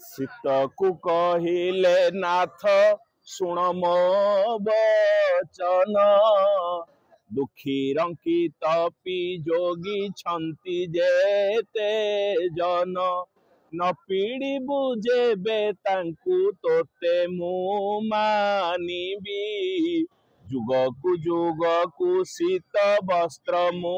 सीतकु कहिले नाथ शुण मो वचन दुखी रंकित पी जोगी छंती जेते जन न पीड़ी बुझेबे तांकु तोते मु मानिबी जुगकु जुगकु शीत वस्त्र मु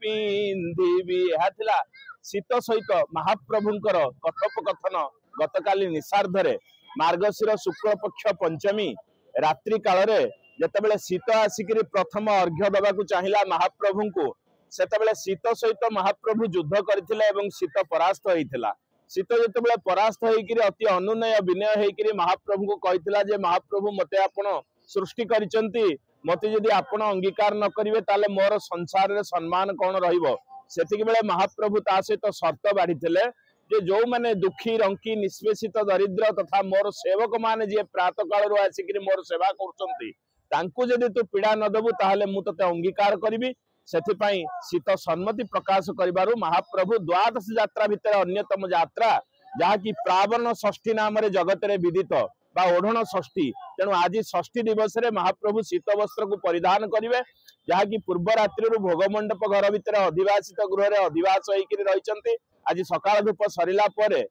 पिंधिबी। हाथिला शीत सहित महाप्रभुंकर कथोपकथन गतकाली निशार्धरे मार्गशीर शुक्ल पक्ष पंचमी रात्रि काल रे जेतेबेले शीत आसिकरी प्रथम अर्घ्य दबाकू चाहिला महाप्रभु को सेतेबेले शीत सहित महाप्रभु युद्ध करथिले एवं शीत परास्त होइथिला। शीत जेतेबेले परास्त होइकरी अति अनुनय विनय होइकरी महाप्रभु को कहिथिला जे महाप्रभु मते आपण सृष्टि करिसंती मते यदि आपण अंगीकार न करिवे ताले मोर संसार रे सम्मान कोन रहिबो। सेतिक बेले महाप्रभु ता सहित शर्त बाढ़ीथिले जे जो माने दुखी रंकी निष्पेषित दरिद्र तथा मोर सेवक माने जे प्रात काल आसिक मोर सेवा करछंती तांकु जदि तू पीड़ा न देबू ताहले मु तते अंगीकार करिबी। सेथिपाई शीत सम्मति प्रकाश करिबारु महाप्रभु द्वादश यात्रा भितर अन्यतम यात्रा जहाँकि प्रावण षष्ठी नाम रे जगत रे विदित बा ओढ़ण षष्ठी। तेणु आज षष्ठी दिवस रे महाप्रभु शीत वस्त्र को परिधान करिवे जहाँकि पूर्व रात्रि भोग मंडप घर भितर अधिवासित गृह रे अधिवास होइकरी रहिचंती। आज सकाळ धूप सरिला परे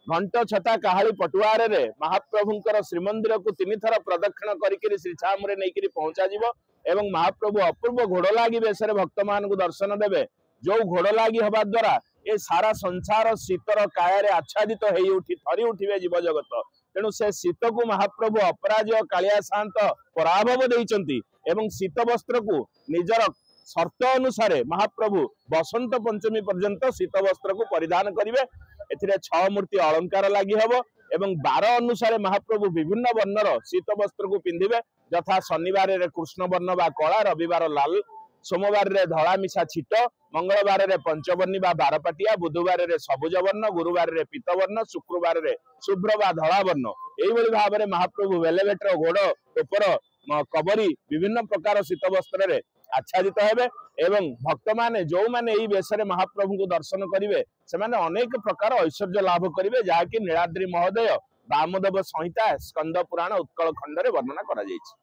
घंट छता काहाली पटुआर रे महाप्रभुंकर श्रीमंदिर को 3 थर प्रदक्षिण करिकरी श्रीछाम रे नैकरी पहुंचा जिवो एवं महाप्रभु अपूर्व घोड़लागी बेसरे भक्त मान को दर्शन देवे जो घोड़लागी हवा द्वारा ए सारा संसार शीतर काया आच्छादित हो उठी थरी उठिबे जीव जगत। तेणु से शीत को महाप्रभु अपराजय कालिया शांत पराभव देइचंती एवं शीत वस्त्र को निजर शर्त अनुसार महाप्रभु बसंत पंचमी पर्यंत शीत वस्त्र को परिधान करिवे। एथिरे 6 मूर्ति अलंकार लागि हबो एवं 12 अनुसार महाप्रभु विभिन्न वर्णर शीत वस्त्र को पिंधिबे यथा शनिवार रे कृष्ण वर्ण बा कला रविवार लाल सोमवार रे धला मिशा छिट मंगलवार रे पंचवर्णी बा बारपाटिया बुधवार रे सबुज वर्ण गुरुवार रे पीत वर्ण शुक्रवार रे शुभ्र बा धला वर्ण एई भली भाबरे महाप्रभु वेलेवेटर घोड़ ऊपर कबरी विभिन्न प्रकार शीत वस्त्र रे आच्छादित हेबे एवं भक्त माने जो माने एई बेसरे महाप्रभु को दर्शन करिवे से माने अनेक प्रकार ऐश्वर्य लाभ करिवे जहाँकि नीलाद्रि महोदय वामदेव संहिता स्कंद पुराण उत्कल खंड रे वर्णना करा जायछि।